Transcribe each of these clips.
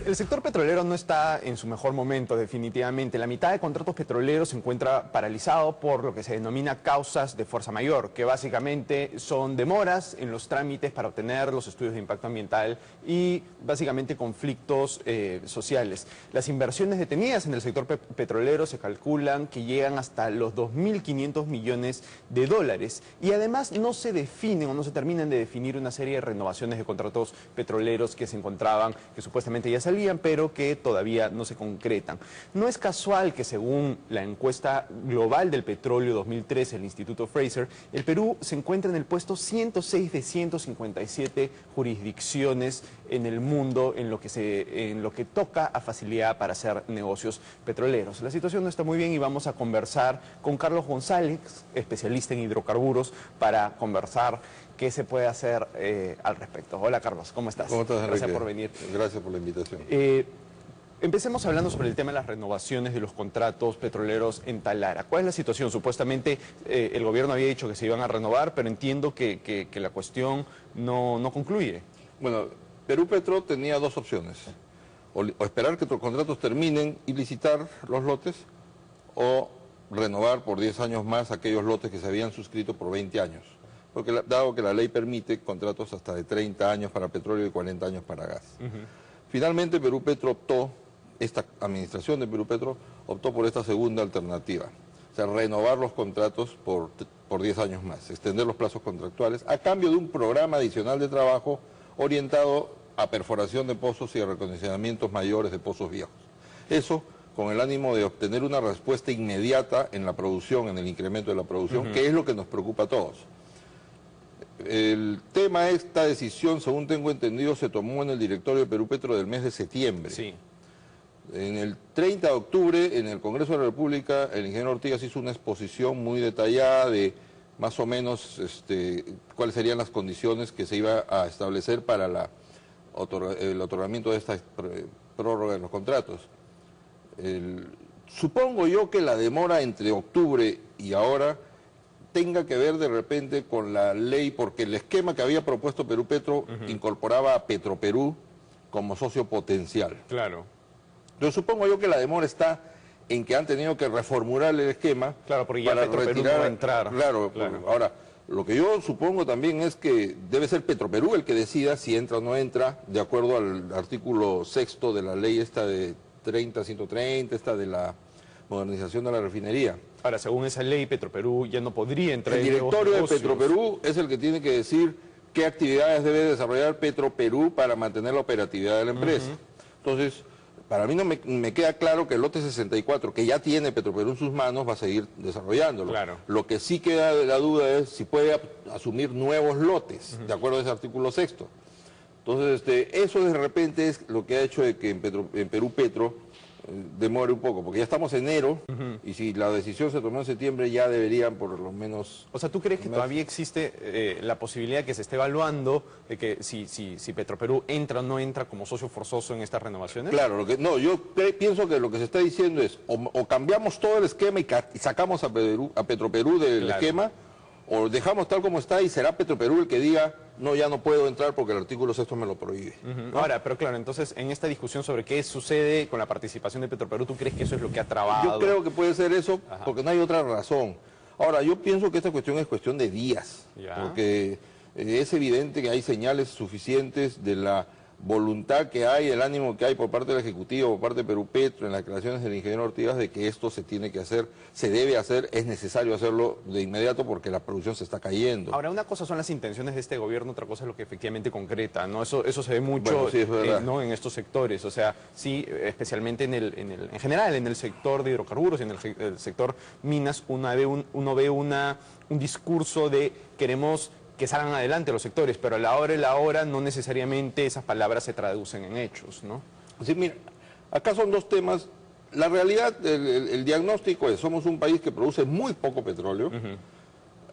El sector petrolero no está en su mejor momento, definitivamente. La mitad de contratos petroleros se encuentra paralizado por lo que se denomina causas de fuerza mayor, que básicamente son demoras en los trámites para obtener los estudios de impacto ambiental y básicamente conflictos sociales. Las inversiones detenidas en el sector petrolero se calculan que llegan hasta los 2.500 millones de dólares y además no se definen o no se terminan de definir una serie de renovaciones de contratos petroleros que se encontraban, que supuestamente ya salían, pero que todavía no se concretan. No es casual que según la encuesta global del petróleo 2013 del Instituto Fraser, el Perú se encuentra en el puesto 106 de 157 jurisdicciones en el mundo en lo que toca a facilidad para hacer negocios petroleros. La situación no está muy bien y vamos a conversar con Carlos González, especialista en hidrocarburos, para conversar qué se puede hacer al respecto. Hola Carlos, ¿cómo estás? ¿Cómo estás, Enrique? Gracias por venir. Gracias por la invitación. Empecemos hablando sobre el tema de las renovaciones de los contratos petroleros en Talara. ¿Cuál es la situación? Supuestamente el gobierno había dicho que se iban a renovar, pero entiendo que la cuestión no concluye. Bueno, Perú Petro tenía dos opciones. O esperar que los contratos terminen y licitar los lotes, o renovar por 10 años más aquellos lotes que se habían suscrito por 20 años. Porque dado que la ley permite contratos hasta de 30 años para petróleo y 40 años para gas. Finalmente Perú Petro optó, esta administración de Perú Petro optó por esta segunda alternativa. O sea, renovar los contratos por 10 años más, extender los plazos contractuales, a cambio de un programa adicional de trabajo orientado a perforación de pozos y a recondicionamientos mayores de pozos viejos. Eso con el ánimo de obtener una respuesta inmediata en la producción, en el incremento de la producción, que es lo que nos preocupa a todos. El tema, esta decisión, según tengo entendido, se tomó en el directorio de Perú Petro del mes de septiembre. Sí. En el 30 de octubre, en el Congreso de la República, el ingeniero Ortigas hizo una exposición muy detallada de más o menos cuáles serían las condiciones que se iba a establecer para el otorgamiento de esta prórroga en los contratos. Supongo yo que la demora entre octubre y ahora tenga que ver de repente con la ley, porque el esquema que había propuesto Perú Petro incorporaba a Petroperú como socio potencial. Claro. Entonces supongo yo que la demora está en que han tenido que reformular el esquema. Claro, porque ya Petroperú no va a entrar. Claro. Ahora, lo que yo supongo también es que debe ser Petroperú el que decida si entra o no entra, de acuerdo al artículo 6º de la ley esta de 130, esta de la modernización de la refinería. Ahora, según esa ley, Petroperú ya no podría entrar en directorio de Petroperú es el que tiene que decir qué actividades debe desarrollar Petroperú para mantener la operatividad de la empresa. Entonces, para mí no me queda claro que el lote 64, que ya tiene Petroperú en sus manos, va a seguir desarrollándolo. Claro. Lo que sí queda de la duda es si puede asumir nuevos lotes, de acuerdo a ese artículo 6º. Entonces, eso de repente es lo que ha hecho de que en Perú Petro demore un poco, porque ya estamos en enero y si la decisión se tomó en septiembre ya deberían por lo menos... O sea, ¿tú crees que todavía existe la posibilidad que se esté evaluando de que si Petroperú entra o no entra como socio forzoso en estas renovaciones? Claro, yo pienso que lo que se está diciendo es o cambiamos todo el esquema y sacamos a Petroperú del esquema, o dejamos tal como está y será Petroperú el que diga no, ya no puedo entrar porque el artículo 6º me lo prohíbe. ¿No? Ahora, pero claro, entonces en esta discusión sobre qué sucede con la participación de Petroperú, ¿tú crees que eso es lo que ha trabado? Yo creo que puede ser eso porque no hay otra razón. Ahora, yo pienso que esta cuestión es cuestión de días, porque es evidente que hay señales suficientes de la voluntad que hay, el ánimo que hay por parte del Ejecutivo, por parte de Perú Petro, en las declaraciones del ingeniero Ortigas, de que esto se tiene que hacer, se debe hacer, es necesario hacerlo de inmediato porque la producción se está cayendo. Ahora, una cosa son las intenciones de este gobierno, otra cosa es lo que efectivamente concreta, ¿no? Eso se ve mucho ¿no? en estos sectores, o sea, sí, especialmente en general, en el sector de hidrocarburos y en el sector minas, uno ve un discurso de queremos que salgan adelante los sectores, pero a la hora no necesariamente esas palabras se traducen en hechos, ¿no? Sí, mira, acá son dos temas. La realidad, el diagnóstico es, somos un país que produce muy poco petróleo.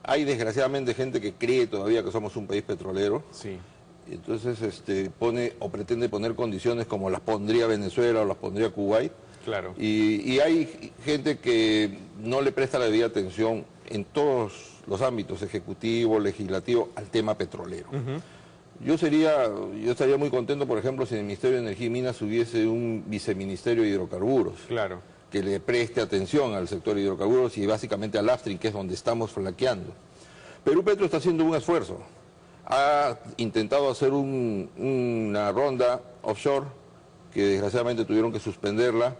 Hay desgraciadamente gente que cree todavía que somos un país petrolero. Sí. Y entonces pone o pretende poner condiciones como las pondría Venezuela o las pondría Kuwait. Claro. Y hay gente que no le presta la debida atención en todos los ámbitos, ejecutivo, legislativo, al tema petrolero. Yo estaría muy contento, por ejemplo, si en el Ministerio de Energía y Minas hubiese un viceministerio de hidrocarburos. Claro. Que le preste atención al sector de hidrocarburos y básicamente al upstream, que es donde estamos flaqueando. Perú Petro está haciendo un esfuerzo. Ha intentado hacer una ronda offshore, que desgraciadamente tuvieron que suspenderla.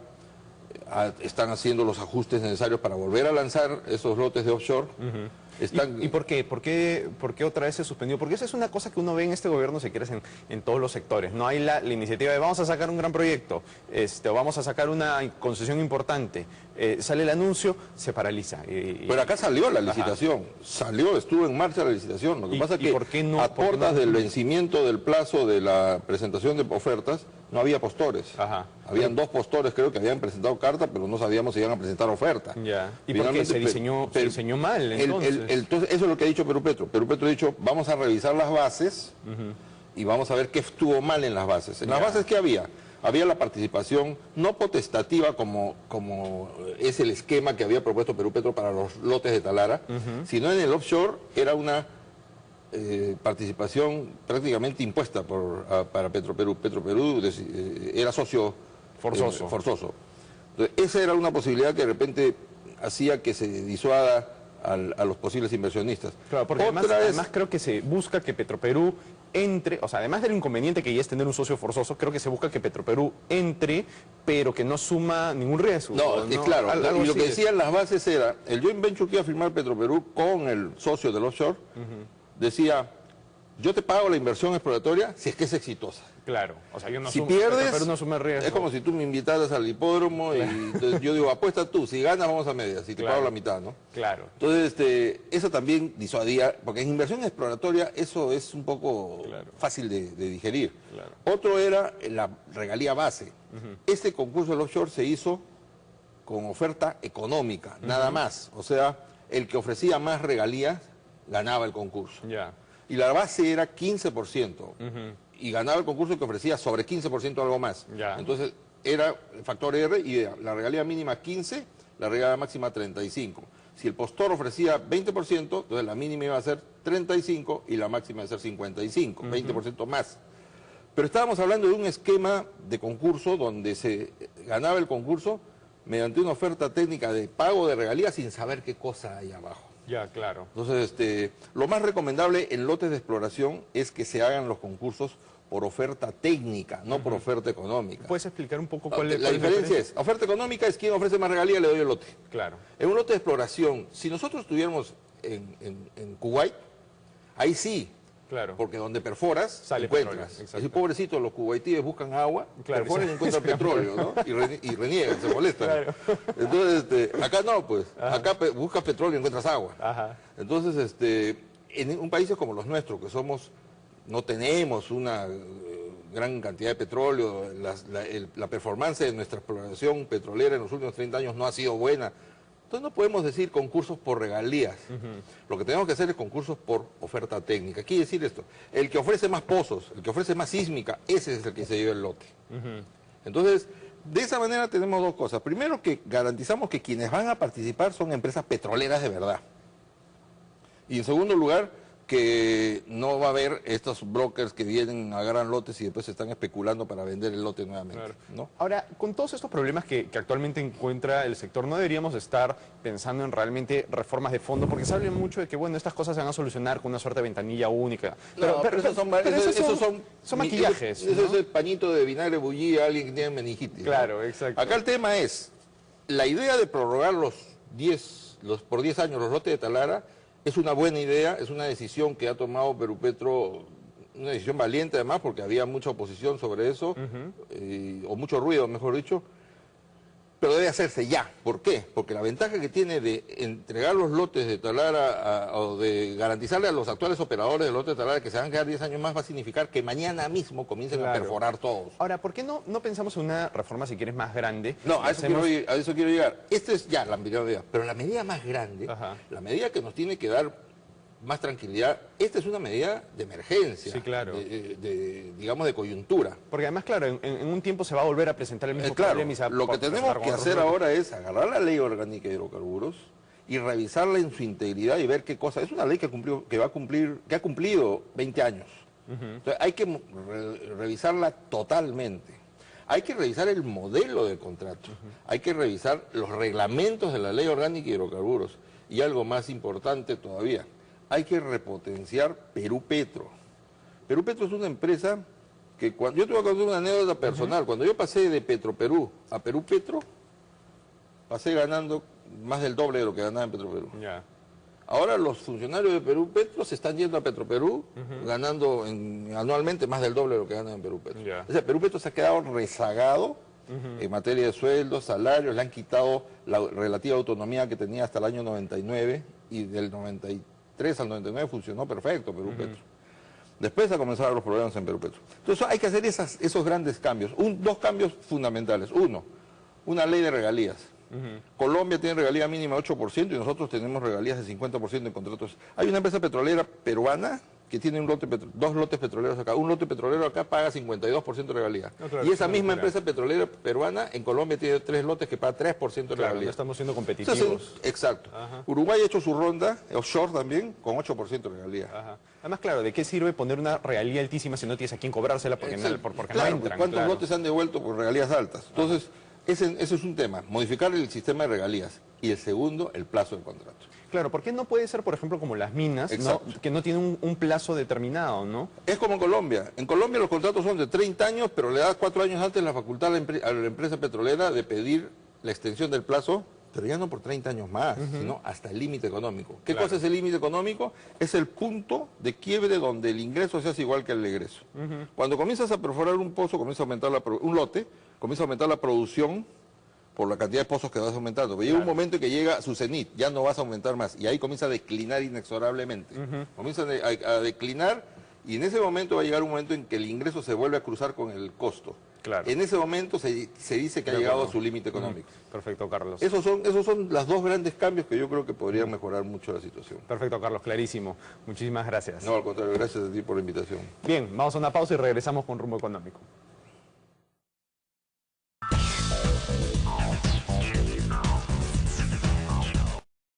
Están haciendo los ajustes necesarios para volver a lanzar esos lotes de offshore. ¿Y por qué? ¿Por qué otra vez se suspendió? Porque esa es una cosa que uno ve en este gobierno, si quieres, en todos los sectores. No hay la iniciativa de vamos a sacar un gran proyecto, o vamos a sacar una concesión importante. Sale el anuncio, se paraliza. Pero acá salió la licitación, estuvo en marcha la licitación. Lo que pasa es que ¿por qué no, a puertas del vencimiento del plazo de la presentación de ofertas, no había postores. Habían 2 postores, creo, que habían presentado carta, pero no sabíamos si iban a presentar oferta. Ya. ¿Y por qué se diseñó mal, entonces? Eso es lo que ha dicho Perú Petro. Perú Petro ha dicho, vamos a revisar las bases y vamos a ver qué estuvo mal en las bases. En las bases, ¿qué había? Había la participación no potestativa como es el esquema que había propuesto Perú Petro para los lotes de Talara, sino en el offshore era una participación prácticamente impuesta para Petroperú. Petroperú era socio forzoso. Entonces, esa era una posibilidad que de repente hacía que se disuada a los posibles inversionistas. Claro, porque además creo que se busca que Petroperú entre, o sea, además del inconveniente que ya es tener un socio forzoso, creo que se busca que Petroperú entre, pero que no suma ningún riesgo. No, claro, y lo que decían las bases era, el joint venture que iba a firmar Petroperú con el socio del offshore, decía, yo te pago la inversión exploratoria si es que es exitosa. Claro, o sea, yo no si pierdes, no asume riesgo. Es como si tú me invitaras al hipódromo y entonces yo digo, apuesta tú, si ganas vamos a medias, si te pago la mitad, ¿no? Claro. Entonces, eso también disuadía, porque en inversión exploratoria eso es un poco fácil de digerir. Claro. Otro era la regalía base. Este concurso del offshore se hizo con oferta económica, nada más. O sea, el que ofrecía más regalías ganaba el concurso. Y la base era 15%. Y ganaba el concurso que ofrecía sobre 15% algo más. Entonces era el factor R y la regalía mínima 15, la regalía máxima 35. Si el postor ofrecía 20%, entonces la mínima iba a ser 35 y la máxima iba a ser 55, 20% más. Pero estábamos hablando de un esquema de concurso donde se ganaba el concurso mediante una oferta técnica de pago de regalías sin saber qué cosa hay abajo. Ya, claro. Entonces, lo más recomendable en lotes de exploración es que se hagan los concursos por oferta técnica, no por oferta económica. ¿Puedes explicar un poco cuál es la diferencia? Oferta económica es quien ofrece más regalía, le doy el lote. Claro. En un lote de exploración, si nosotros estuviéramos en Kuwait, ahí sí. Claro. Porque donde perforas, sale encuentras. Así, pobrecitos, los kuwaitíes buscan agua, perforan y encuentran petróleo, ¿no? Y reniegan, se molestan. Claro. Entonces, acá no, pues. Acá buscas petróleo y encuentras agua. Entonces, en un país como los nuestros, que no tenemos una gran cantidad de petróleo, la performance de nuestra exploración petrolera en los últimos 30 años no ha sido buena. Entonces no podemos decir concursos por regalías. Lo que tenemos que hacer es concursos por oferta técnica. Quiere decir esto, el que ofrece más pozos, el que ofrece más sísmica, ese es el que se lleva el lote. Entonces, de esa manera tenemos 2 cosas. Primero, que garantizamos que quienes van a participar son empresas petroleras de verdad. Y en segundo lugar, que no va a haber estos brokers que vienen, agarran lotes y después se están especulando para vender el lote nuevamente. Claro. ¿No? Ahora, con todos estos problemas que actualmente encuentra el sector, ¿no deberíamos estar pensando en realmente reformas de fondo? Porque se habla mucho de que, bueno, estas cosas se van a solucionar con una suerte de ventanilla única. Pero esos son maquillajes. Eso es el pañito de vinagre bullía a alguien que tiene meningitis. Claro, ¿no? exacto. Acá el tema es, la idea de prorrogar por 10 años los lotes de Talara es una buena idea, es una decisión que ha tomado Perú Petro, una decisión valiente además, porque había mucha oposición sobre eso, o mucho ruido, mejor dicho, pero debe hacerse ya. ¿Por qué? Porque la ventaja que tiene de entregar los lotes de Talara o de garantizarle a los actuales operadores de lotes de Talara que se van a quedar 10 años más va a significar que mañana mismo comiencen a perforar todos. Ahora, ¿por qué no pensamos en una reforma, si quieres, más grande? No, a eso quiero llegar. Esta es ya la medida, pero la medida más grande, la medida que nos tiene que dar más tranquilidad, esta es una medida de emergencia, sí, claro. digamos de coyuntura. Porque además, claro, en un tiempo se va a volver a presentar el mismo problema. Lo que tenemos que hacer ahora es agarrar la ley orgánica de hidrocarburos y revisarla en su integridad y ver qué cosa. Es una ley que ha cumplido 20 años. Entonces hay que revisarla totalmente. Hay que revisar el modelo de contrato. Hay que revisar los reglamentos de la Ley Orgánica de Hidrocarburos. Y algo más importante todavía, hay que repotenciar Perú Petro. Perú Petro es una empresa que yo te voy a contar una anécdota personal. Cuando yo pasé de Petroperú a Perú Petro, pasé ganando más del doble de lo que ganaba en Petroperú. Ya. Ahora los funcionarios de Perú Petro se están yendo a Petroperú ganando anualmente más del doble de lo que ganan en Perú Petro. Ya. O sea, Perú Petro se ha quedado rezagado en materia de sueldos, salarios, le han quitado la relativa autonomía que tenía hasta el año 99 y del 93 al 99 funcionó perfecto Perú Petro. Después ha comenzado los problemas en Perú Petro. Entonces hay que hacer esos grandes cambios. Dos cambios fundamentales. Uno, una ley de regalías. Colombia tiene regalía mínima de 8% y nosotros tenemos regalías de 50% en contratos. Hay una empresa petrolera peruana que tiene dos lotes petroleros acá. Un lote petrolero acá paga 52% de regalía. No, claro, y esa misma empresa petrolera peruana en Colombia tiene 3 lotes que paga 3% de regalía. No estamos siendo competitivos. Entonces, exacto. Uruguay ha hecho su ronda, offshore también, con 8% de regalía. Además, claro, ¿de qué sirve poner una regalía altísima si no tienes a quién cobrársela porque, porque claro, no entran? ¿cuántos lotes se han devuelto por regalías altas? Entonces, ese es un tema, modificar el sistema de regalías. Y el segundo, el plazo del contrato. Claro, ¿por qué no puede ser, por ejemplo, como las minas, ¿no? Que no tienen un plazo determinado, ¿no? Es como en Colombia. En Colombia los contratos son de 30 años, pero le da 4 años antes la facultad a la empresa petrolera de pedir la extensión del plazo, pero ya no por 30 años más, sino hasta el límite económico. ¿Qué cosa es el límite económico? Es el punto de quiebre donde el ingreso se hace igual que el egreso. Cuando comienzas a perforar un pozo, comienza a aumentar un lote, comienza a aumentar la producción por la cantidad de pozos que vas aumentando. Pero llega un momento en que llega a su cenit, ya no vas a aumentar más, y ahí comienza a declinar inexorablemente. Comienza a declinar, y en ese momento va a llegar un momento en que el ingreso se vuelve a cruzar con el costo. Claro. En ese momento se dice que ha llegado a su límite económico. Perfecto, Carlos. Esos son los dos grandes cambios que yo creo que podrían mejorar mucho la situación. Perfecto, Carlos, clarísimo. Muchísimas gracias. No, al contrario, gracias a ti por la invitación. Bien, vamos a una pausa y regresamos con Rumbo Económico.